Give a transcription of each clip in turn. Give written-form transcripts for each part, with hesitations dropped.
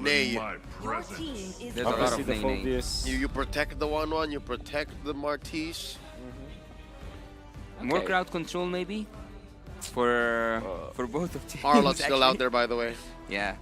nay. Your team is There's a lot Obviously of the nay-nay. phobias. You protect the 1-1, you protect the Martis. More Okay. crowd control maybe for both of teams. Arlot's still out actually. there, by the way. Yeah.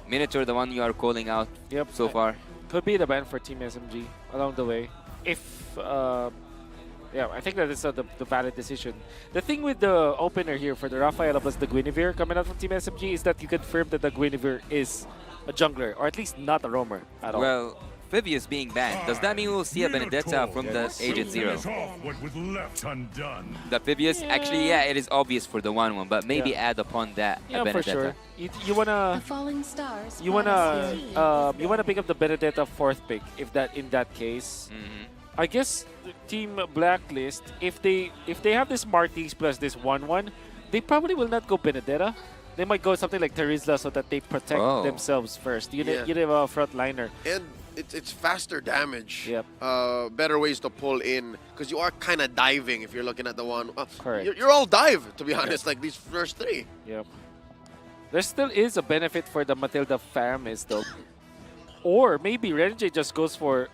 Minotaur, the one you are calling out Yep. so far. Could be the ban for Team SMG along the way. If, yeah, I think that is the valid decision. The thing with the opener here for the Rafaela plus the Guinevere coming out from Team SMG is that you confirm that the Guinevere is a jungler, or at least not a roamer at all. Well, Phoebus being banned, does that mean we'll see a Benedetta from the Agent Zero? What was left undone. The Phoebus, actually, yeah, it is obvious for the 1-1, but maybe add upon that a Yeah, for Benedetta. sure. You wanna The falling stars. you wanna pick up the Benedetta 4th pick if that in that case. I guess the Team Blacklist, if they have this Martis plus this 1-1, they probably will not go Benedetta. They might go something like Terizla so that they protect themselves first. You Yeah. need a front liner. And it's faster damage. Yep. Better ways to pull in, because you are kind of diving if you're looking at the one. Correct. You're all dive, to be honest, like these first 3. Yep. There still is a benefit for the Matilda Famis though. Or maybe Renjay just goes for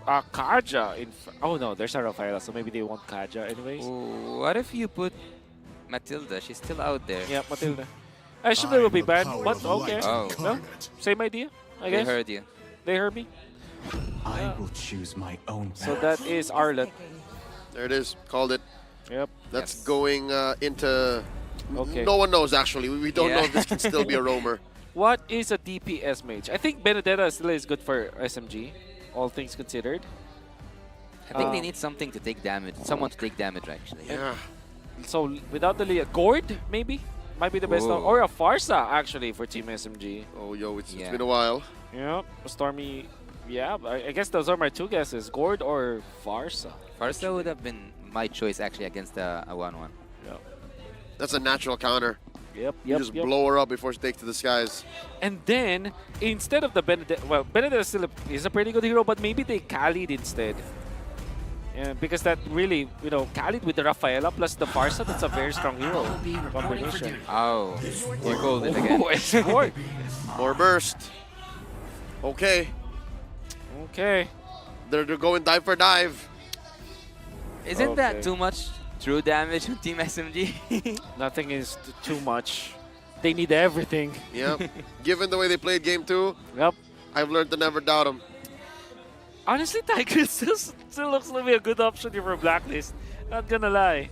Kaja. Oh no, there's a Rafaela, so maybe they want Kaja anyways. Ooh, what if you put Matilda? She's still out there. Yeah, Matilda. I assume they will be banned, power but of okay. light Oh. No? Same idea, I They guess. heard you. They heard me. I will choose my own path. So that is Arlet. There it is. Called it. Yep. That's Yes. going into... Okay. No one knows, actually. We don't know Yeah. if this can still be a roamer. What is a DPS mage? I think Benedetta still is good for SMG, all things considered. I think they need something to take damage. Someone to take damage, actually. Yeah. So without the Leah, Gord maybe might be the best, Whoa. or a Farsa actually for Team SMG. Oh, yo, it's Yeah. been a while. Yep, Stormy. Yeah, I guess those are my 2 guesses: Gord or Farsa. Farsa would have been my choice, actually, against a 1-1. Yep. That's a natural counter. Yep. You just blow her up before she takes to the skies. And then instead of the Benedetta, well, Benedetta still is a pretty good hero, but maybe they Khalid instead. Yeah, because that really, Khalid with the Rafaela plus the Farsa, that's a very strong hero combination. Oh, you called it again. Oh, it's Gord. More burst. Okay. Okay. They're going dive for dive. Isn't Okay. that too much true damage on Team SMG? Nothing is too much. They need everything. Yep. Given the way they played game 2, Yep. I've learned to never doubt them. Honestly, Tiger still looks to be a good option here for Blacklist. Not gonna lie.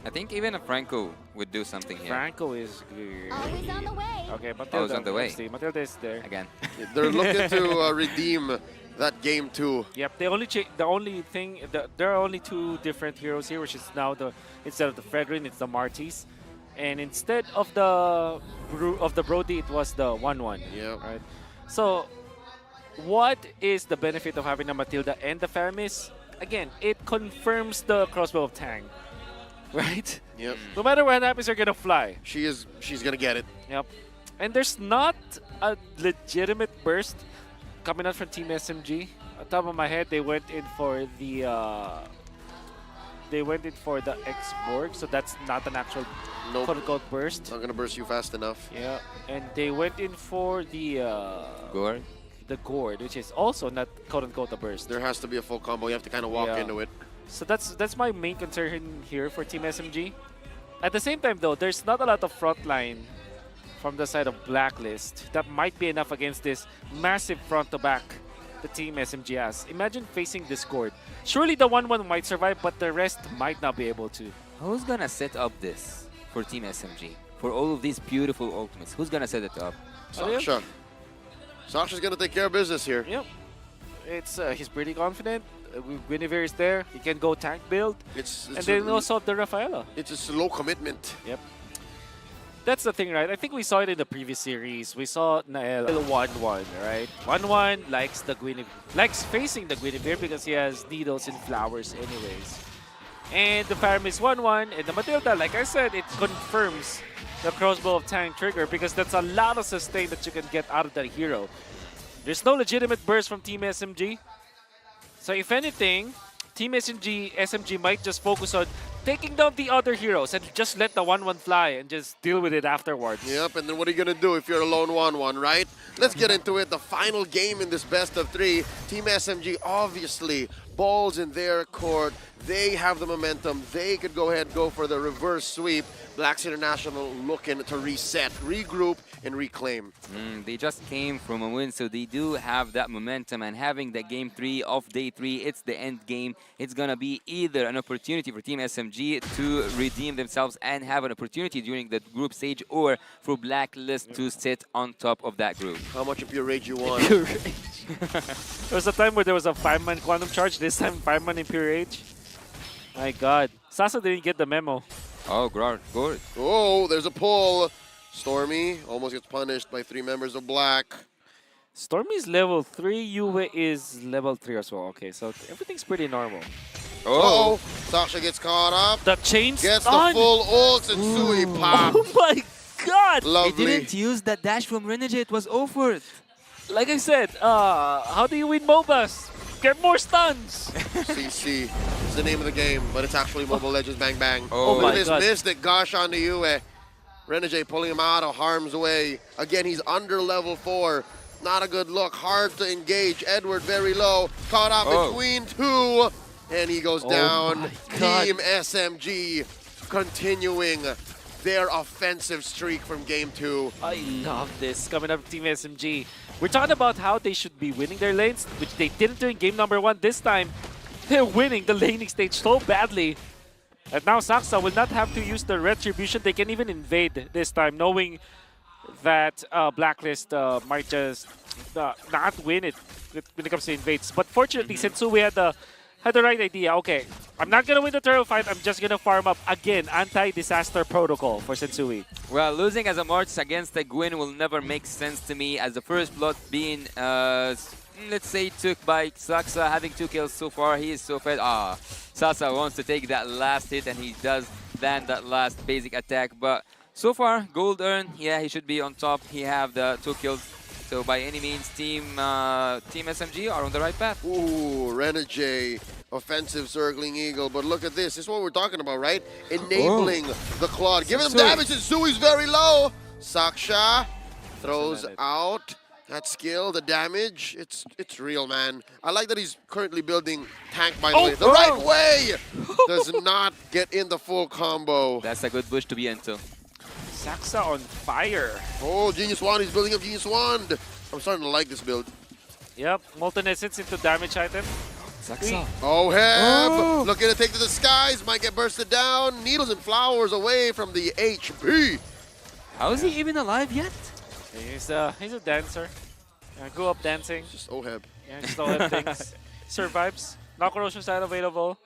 I think even a Franco would do something here. Franco is good. Always on the way. Okay, Matilda. on the way. let's see. Matilda is there. Again. They're looking to redeem that game 2. Yep. The only thing, there are only 2 different heroes here, which is now instead of the Fredrin, it's the Martis, and instead of the Brody, it was the 1-1. Yep. Right. So, what is the benefit of having a Matilda and the Famis? Again, it confirms the crossbow of Tang, right? Yep. No matter what happens, you're gonna fly. She's gonna get it. Yep. And there's not a legitimate burst coming out from Team SMG. On top of my head, they went in for the X-Borg, so that's not an actual Nope. quote-unquote burst. Not gonna burst you fast enough. Yeah, and they went in for the Gore. Gourd, which is also not quote-unquote a burst. There has to be a full combo. You have to kind of walk Yeah. into it. So that's my main concern here for Team SMG. At the same time, though, there's not a lot of frontline from the side of Blacklist that might be enough against this massive front-to-back the Team SMG has. Imagine facing Discord. Surely the 1-1 might survive, but the rest might not be able to. Who's gonna set up this for Team SMG? For all of these beautiful ultimates, who's gonna set it up? Sasha. Sasha's gonna take care of business here. Yep. He's pretty confident. Guinevere is there. He can go tank build. It's And then also the Rafaela. it's a slow commitment. Yep. That's the thing, right? I think we saw it in the previous series. We saw Nael 1-1, right? 1-1 likes facing the Guinevere because he has needles and flowers anyways. And the Farum is 1-1, and the Matilda, like I said, it confirms the crossbow of Tang trigger because that's a lot of sustain that you can get out of that hero. There's no legitimate burst from Team SMG. So if anything, Team SMG might just focus on taking down the other heroes and just let the 1-1 fly and just deal with it afterwards. Yep, and then what are you going to do if you're a lone 1-1, right? Let's get into it. The final game in this best of 3. Team SMG, obviously, balls in their court. They have the momentum. They could go ahead and go for the reverse sweep. Blacks International looking to reset, regroup, and reclaim. They just came from a win, so they do have that momentum. And having the game 3 of day 3, it's the end game. It's going to be either an opportunity for Team SMG to redeem themselves and have an opportunity during the group stage, or for Blacklist to sit on top of that group. How much of your rage you want? Pure Rage. There was a time where there was a 5-man Quantum Charge, this time 5-man in Pure Rage. My god. Sasa didn't get the memo. Oh, good. Oh, there's a pull. Stormy almost gets punished by 3 members of Black. Stormy's level 3, Yue is level 3 as well. Okay, so everything's pretty normal. Oh, Sasha gets caught up. The chain Gets stun! the full ult, and Sui pop. Oh my god! He Lovely. didn't use that dash from Renegade. It was offered. Like I said, how do you win MOBAs? Get more stuns! CC is the name of the game, but it's actually Mobile Legends Bang Bang. Oh Look my at this God. Mystic gosh on the Yue. Renegade pulling him out of harm's way. Again, he's under level 4. Not a good look. Hard to engage. Edward very low. Caught up between 2. And he goes down. my God. Team SMG continuing their offensive streak from game 2. I love this coming up from Team SMG. We're talking about how they should be winning their lanes, which they didn't do in game number 1. This time, they're winning the laning stage so badly. And now Saksa will not have to use the retribution. They can even invade this time, knowing that Blacklist might just not win it when it comes to invades. But fortunately, Sensui had the right idea. Okay, I'm not going to win the turtle fight. I'm just going to farm up. Again, anti-disaster protocol for Sensui. Well, losing as a March against a Gwyn will never make sense to me, as the first blood being, let's say, took by Saksa, having 2 kills so far. He is so fed. Sasa wants to take that last hit, and he does land that last basic attack. But so far, gold earned. Yeah, he should be on top. He have the 2 kills. So by any means, Team SMG are on the right path. Ooh, Renegade, offensive circling eagle. But look at this. This is what we're talking about, right? Enabling the Claude. Giving them damage, and Sui's very low. Saksha throws out that skill, the damage. It's real, man. I like that he's currently building tank, by the way. The right way! Does not get in the full combo. That's a good bush to be into. Saksa on fire. Oh, Genius Wand. He's building up Genius Wand. I'm starting to like this build. Yep, Molten Essence into damage item. Saksa. Oh, Heb! Looking to take to the skies. Might get bursted down. Needles and flowers away from the HP. How is he even alive yet? He's a dancer. Grew up dancing. Just Oheb. Yeah, just all that things. Survives. No corrosion side available.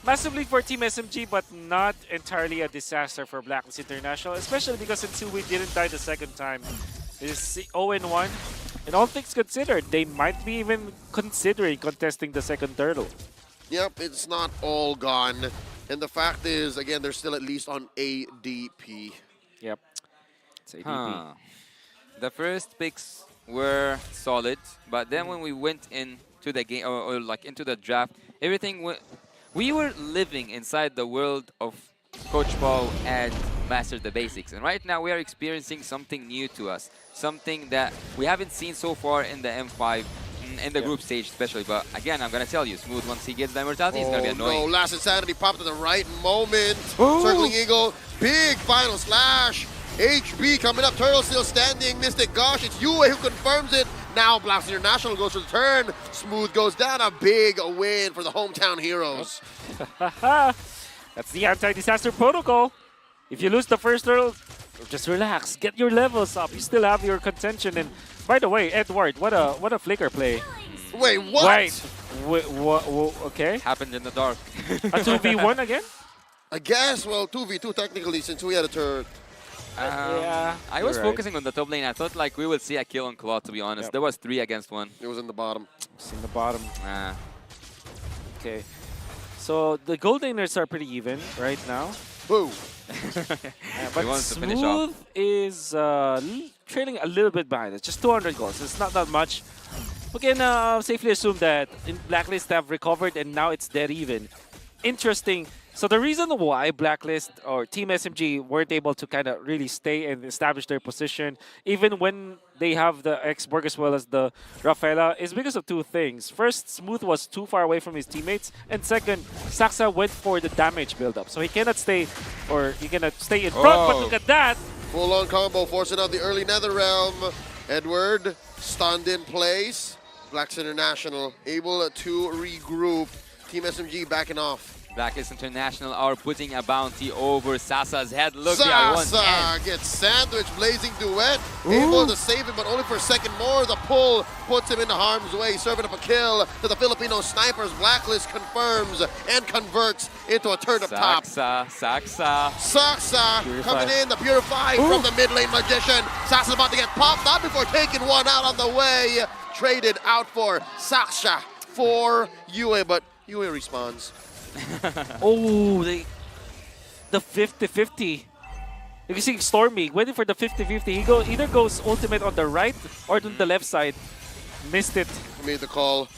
Massively for Team SMG, but not entirely a disaster for Blacklist International, especially because Sensui didn't die the second time. It's 0-1. And all things considered, they might be even considering contesting the second turtle. Yep, it's not all gone. And the fact is, again, they're still at least on ADP. Yep. It's ADP. Huh. The first picks were solid, but then when we went into the game, or like into the draft, everything we were living inside the world of Coach Paul and Master the Basics. And right now we are experiencing something new to us. Something that we haven't seen so far in the M5, in the group stage especially. But again, I'm going to tell you, Smooth, once he gets the immortality, he's going to be annoying. No, last insanity popped at the right moment. Circling Eagle, big final slash. HB coming up, Turtle still standing. Mystic Gosh, it's Yue who confirms it. Now Blacks International goes for the turn. Smooth goes down, a big win for the hometown heroes. That's the anti-disaster protocol. If you lose the first turtle, just relax. Get your levels up. You still have your contention. And by the way, Edward, what a flicker play. Wait, what? Wait, okay. Happened in the dark. A 2v1 again? I guess, well, 2v2 technically since we had a turret. Yeah, I was you're right. focusing on the top lane. I thought like we would see a kill on Claw, to be honest. Yep. There was 3 against 1. It was in the bottom. It's in the bottom. Okay. So the gold laners are pretty even right now. Boo. But He wants to finish off. Smooth is trailing a little bit behind. It's just 200 goals. It's not that much. We can safely assume that in Blacklist they have recovered and now it's dead even. Interesting. So the reason why Blacklist or Team SMG weren't able to kind of really stay and establish their position, even when they have the X-Borg as well as the Rafaela, is because of two things. First, Smooth was too far away from his teammates, and second, Saxa went for the damage build-up. So he cannot stay, or he cannot stay in front, but look at that! Full-on combo, forcing out the early Nether Realm. Edward stunned in place. Blacks International able to regroup. Team SMG backing off. Blacklist International are putting a bounty over Sasa's head. Look, they are one Sasa end. gets sandwiched, blazing duet. Able to save him, but only for a second more. The pull puts him into harm's way, serving up a kill to the Filipino snipers. Blacklist confirms and converts into a turn up top. Saxa. Saksa Purify. coming in, the Purify from the mid lane Magician. Sasa's about to get popped, not before taking one out on the way. Traded out for Saksha for Yue, but Yue responds. Oh, the 50-50. You can see Stormy waiting for the 50-50. He either goes ultimate on the right or on the left side. Missed it. Made the call.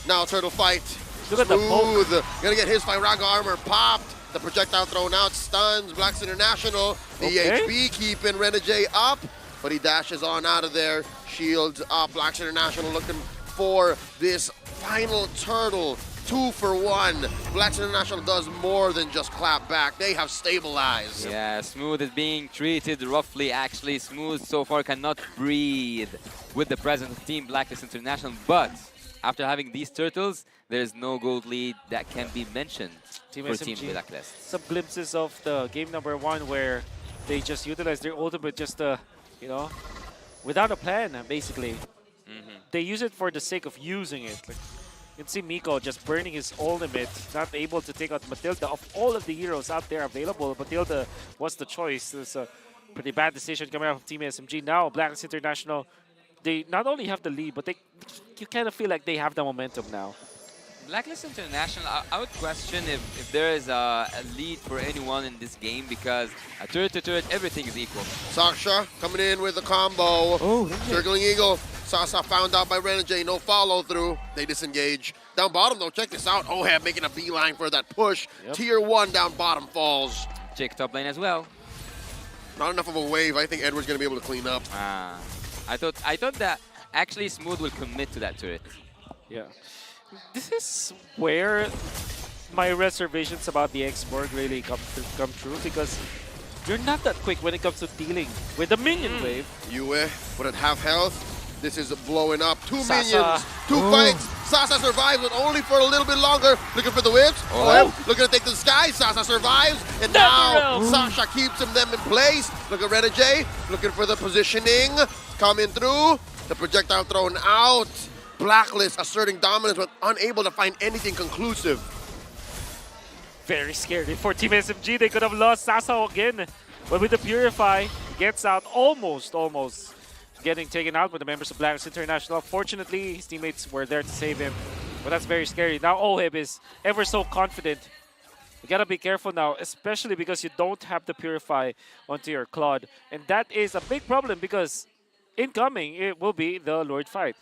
Now turtle fight. Look at the poke. Smooth. Gonna get his Firaga armor popped. The projectile thrown out stuns Blacks International. The Okay. HB keeping Renegade up, but he dashes on out of there. Shields up. Blacks International looking for this final turtle. 2 for 1. Blacks International does more than just clap back. They have stabilized. Yeah, Smooth is being treated roughly. Actually, Smooth so far cannot breathe with the presence of Team Blacklist International. But after having these turtles, there's no gold lead that can be mentioned Team for SMG. Team Blacklist. Some glimpses of the game number 1 where they just utilized their ultimate just you know, without a plan, basically. They use it for the sake of using it. Like, you can see Miko just burning his ultimate, not able to take out Matilda. Of all of the heroes out there available, Matilda was the choice. It's a pretty bad decision coming out of Team SMG. Now, Blacklist International, they not only have the lead, but you kind of feel like they have the momentum now. Blacklist International, I would question if there is a lead for anyone in this game, because a turret to turret, everything is equal. Saksha coming in with the combo. Circling Eagle. Sasa found out by Renegade. No follow through. They disengage. Down bottom though, check this out. Ohab making a beeline for that push. Yep. Tier 1 down bottom falls. Jake top lane as well. Not enough of a wave. I think Edward's gonna be able to clean up. I thought that actually Smooth will commit to that turret. Yeah. This is where my reservations about the X-Borg really come true, because you're not that quick when it comes to dealing with the minion wave. Yue, but at half health, this is blowing up. 2 Sasa. minions, 2 fights. Sasa survives, but only for a little bit longer. Looking for the whips. Oh. Looking to take to the sky. Sasa survives, and Never now know. Sasha keeps them in place. Look at Renegade, looking for the positioning. Coming through, the projectile thrown out. Blacklist asserting dominance, but unable to find anything conclusive. Very scary for Team SMG. They could have lost Sasa again. But with the Purify, gets out almost getting taken out by the members of Blacklist International. Fortunately, his teammates were there to save him. But that's very scary. Now Oheb is ever so confident. You gotta be careful now, especially because you don't have the Purify onto your Claude. And that is a big problem, because incoming, it will be the Lord fight.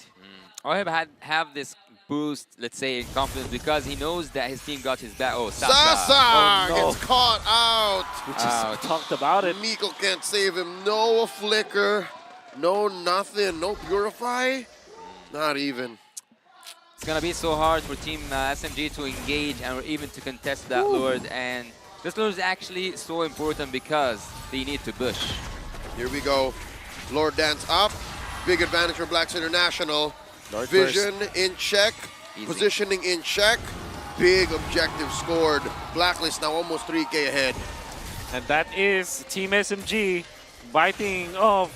Oheb have this boost, let's say, in confidence, because he knows that his team got his back. Oh, Sasa Sasa. Oh, no. gets caught out. We just talked about it. Miko can't save him. No flicker, no nothing, no purify. Not even. It's gonna be so hard for Team SMG to engage and even to contest that Lord. And this Lord is actually so important because they need to push. Here we go. Lord dance up. Big advantage for Blacks International. Lord Vision in check. Easy. Positioning in check. Big objective scored. Blacklist now almost 3K ahead. And that is Team SMG biting off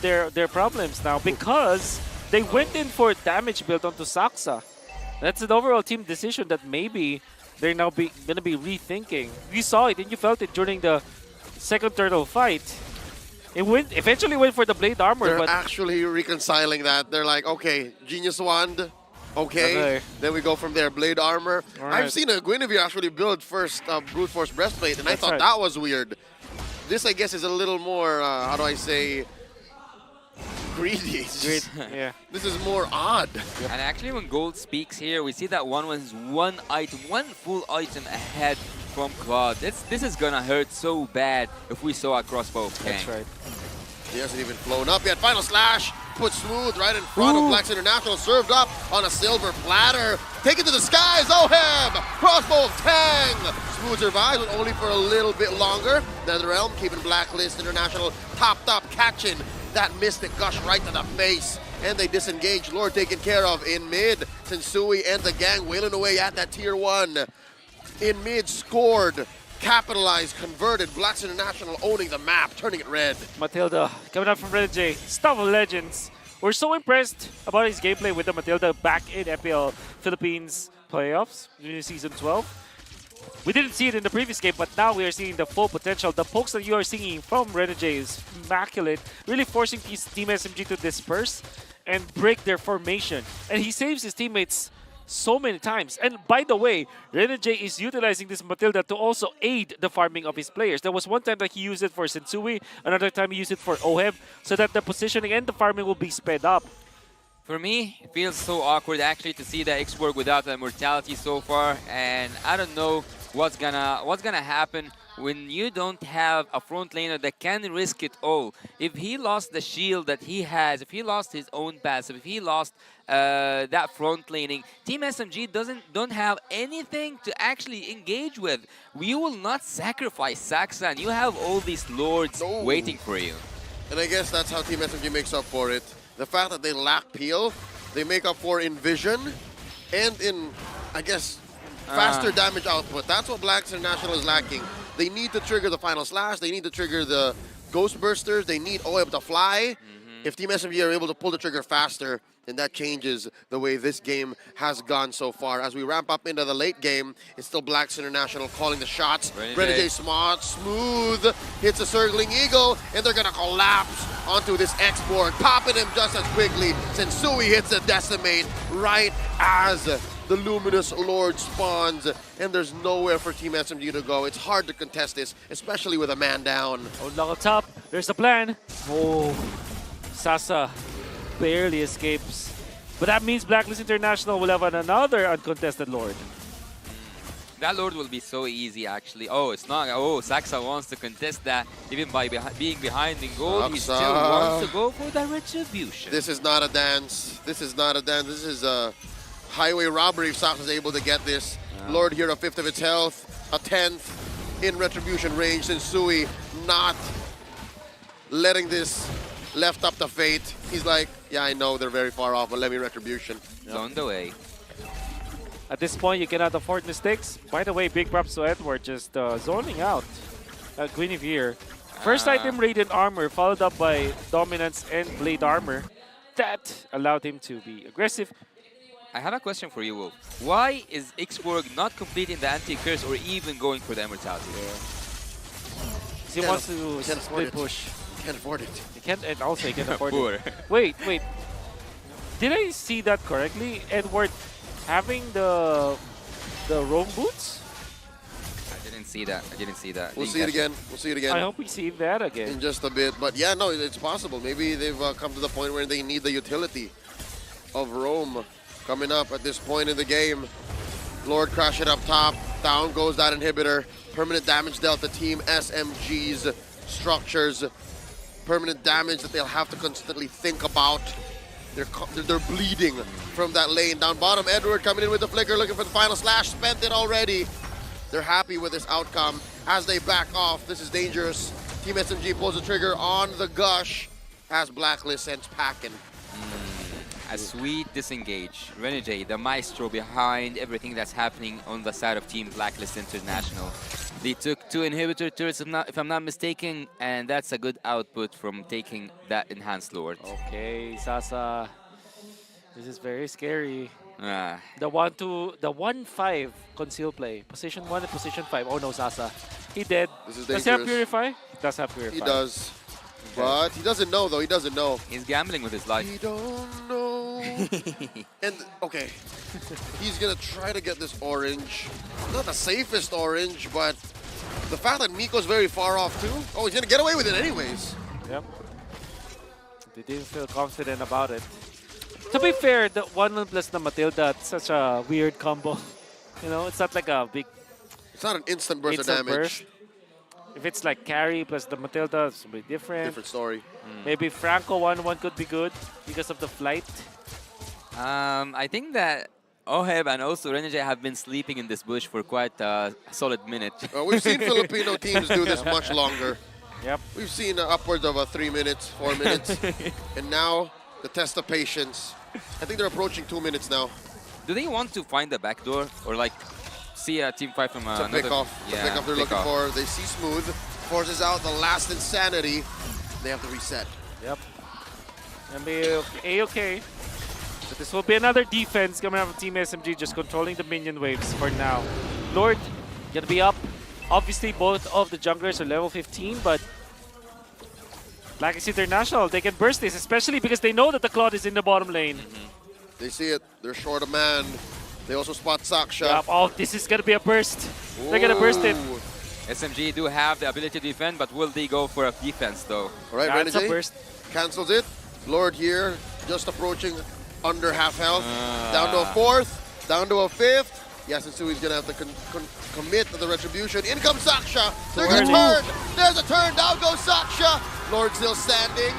their problems now, because they went in for damage build onto Saxa. That's an overall team decision that maybe they're now gonna be rethinking. You saw it and you felt it during the second turtle fight. It eventually went for the blade armor, They're but actually reconciling that. They're like, okay, Genius Wand, okay. Okay. Then we go from there, Blade Armor. All I've right. seen a Guinevere actually build first Brute Force Breastplate, and I That's thought right. that was weird. This, I guess, is a little more, how do I say, greedy. It's Great. just- Yeah. This is more odd. And actually, when Gold speaks here, we see that is one item, one full item ahead from Claude. This is gonna hurt so bad if we saw a crossbow of Kang. That's right. He hasn't even flown up yet. Final slash, put smooth right in front of Blacks International, served up on a silver platter. Take it to the skies, Oheb! Crossbow of Tang! Smooth survives, but only for a little bit longer. NetherRealm keeping Blacklist International topped up, catching that Mystic Gush right to the face. And they disengage. Lord taken care of in mid. Sensui and the gang wailing away at that tier 1. In mid, scored, capitalized, converted. Blacks International owning the map, turning it red. Matilda coming up from Red J. Stuff of Legends. We're so impressed about his gameplay with the Matilda back in FPL Philippines playoffs in season 12. We didn't see it in the previous game, but now we are seeing the full potential. The pokes that you are seeing from Red J is immaculate, really forcing Team SMG to disperse and break their formation. And he saves his teammates so many times. And by the way, Renegade is utilizing this Matilda to also aid the farming of his players. There was one time that he used it for Sensui, another time he used it for Oheb, so that the positioning and the farming will be sped up. For me, it feels so awkward actually to see the X-Borg without the immortality so far, and I don't know what's gonna happen when you don't have a front laner that can risk it all. If he lost the shield that he has, if he lost his own passive, if he lost that front laning, Team SMG don't have anything to actually engage with. You will not sacrifice Saxon. You have all these lords waiting for you. And I guess that's how Team SMG makes up for it. The fact that they lack peel, they make up for in vision and in, I guess, faster damage output. That's what Blacks International is lacking. They need to trigger the final slash, they need to trigger the ghost bursters, they need OEB to fly. If Team SMG are able to pull the trigger faster, then that changes the way this game has gone so far. As we ramp up into the late game, it's still Blacks International calling the shots. Renegade smooth hits a circling eagle, and they're gonna collapse onto this X-Borg, popping him just as quickly. Sensui hits a decimate right as the Luminous Lord spawns, and there's nowhere for Team SMG to go. It's hard to contest this, especially with a man down. Oh, lock up top. There's a plan. Oh, Sasa barely escapes. But that means Blacklist International will have another uncontested Lord. That Lord will be so easy, actually. Oh, it's not. Oh, Saxa wants to contest that. Even by being behind in gold, he still wants to go for the retribution. This is not a dance. This is not a dance. This is a highway robbery if Saxa is able to get this. Lord here, a fifth of its health, a 10th in retribution range. Sensui not letting this left up to fate. He's like, yeah, I know they're very far off, but let me retribution. It's on the way. At this point, you cannot afford mistakes. By the way, big props to Edward just zoning out Guinevere. First item, Radiant Armor, followed up by Dominance and Blade Armor. That allowed him to be aggressive. I have a question for you, Wolf. Why is X-Borg not completing the anti-curse or even going for the immortality? He wants to split push. Can't afford it. He can't, and also he can afford Poor. it. Wait. Did I see that correctly? Edward having the roam boots? I didn't see that. We'll see it again. We'll see it again. I hope we see that again. In just a bit. But yeah, no, it's possible. Maybe they've come to the point where they need the utility of Rome coming up at this point in the game. Lord crash it up top. Down goes that inhibitor. Permanent damage dealt to Team SMG's structures. Permanent damage that they'll have to constantly think about. They're bleeding from that lane. Down bottom, Edward coming in with the flicker, looking for the final slash. Spent it already. They're happy with this outcome as they back off. This is dangerous. Team SMG pulls the trigger on the Gush as Blacklist sends packing. A sweet disengage. Renegade, the maestro behind everything that's happening on the side of Team Blacklist International. They took 2 inhibitor turrets, if I'm not mistaken, and that's a good output from taking that enhanced Lord. Okay, Sasa. This is very scary. Ah. The 1-5 conceal play. Position 1 and position 5. Oh no, Sasa. He dead. This is Does he have dangerous. Purify? He does have Purify. He does. But he doesn't know, though. He doesn't know. He's gambling with his life. He don't know. And, okay. He's going to try to get this orange. Not the safest orange, but the fact that Miko's very far off, too. Oh, he's going to get away with it anyways. Yep. They didn't feel confident about it. To be fair, the 1 plus the Matilda, it's such a weird combo. You know, it's not like a big It's not an instant burst of instant damage. burst. If it's like carry plus the Matilda, it's a bit different. Different story. Maybe Franco 1-1 could be good because of the flight. I think that Oheb and also Renege have been sleeping in this bush for quite a solid minute. We've seen Filipino teams do this much longer. Yep. We've seen upwards of 3 minutes, 4 minutes. And now, the test of patience. I think they're approaching 2 minutes now. Do they want to find the back door or like see a team fight from It's a another? pick-off. The Yeah, pick-off they're looking for. They see Smooth. Forces out the last insanity. They have to reset. Yep. And be A-okay. But this will be another defense coming out from Team SMG, just controlling the minion waves for now. Lord, gonna be up. Obviously, both of the junglers are level 15, but Blacklist International, they can burst this, especially because they know that the Claude is in the bottom lane. They see it. They're short a man. They also spot Saksha. Yep. Oh, this is gonna be a burst. They're gonna burst it. Ooh. SMG do have the ability to defend, but will they go for a defense though? All right, That's a Renegade burst. cancels it. Lord here, just approaching under half health. Down to a fourth, down to a fifth. Yasusui's gonna have to commit to the retribution. In comes Saksha. There's a turn. There's a turn. Down goes Saksha. Lord still standing.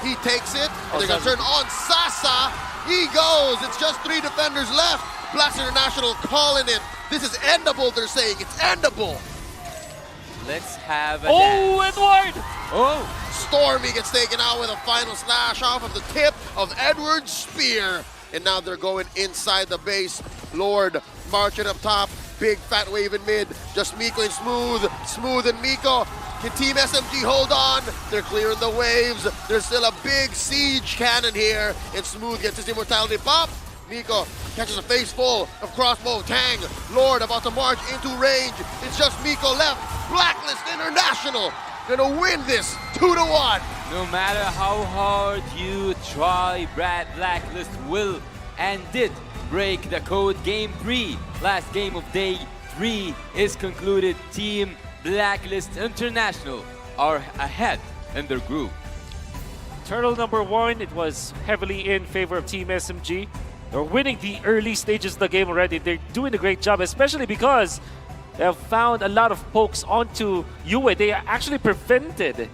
He takes it. And they're gonna turn on Sasa. He goes. It's just 3 defenders left. Blacklist International calling it. This is endable, they're saying. It's endable. Let's have a Oh, Edward! Oh! Stormy gets taken out with a final slash off of the tip of Edward's spear. And now they're going inside the base. Lord marching up top. Big fat wave in mid. Just Miko and Smooth. Smooth and Miko. Can Team SMG hold on? They're clearing the waves. There's still a big siege cannon here. And Smooth gets his immortality pop. Miko catches a face full of crossbow. Tang. Lord about to march into range. It's just Miko left. Blacklist International gonna win this 2-1. No matter how hard you try, Blacklist will and did break the code. Game 3, last game of day 3 is concluded. Team Blacklist International are ahead in their group. Turtle number 1, it was heavily in favor of Team SMG. They're winning the early stages of the game already. They're doing a great job, especially because they have found a lot of pokes onto Yue. They actually prevented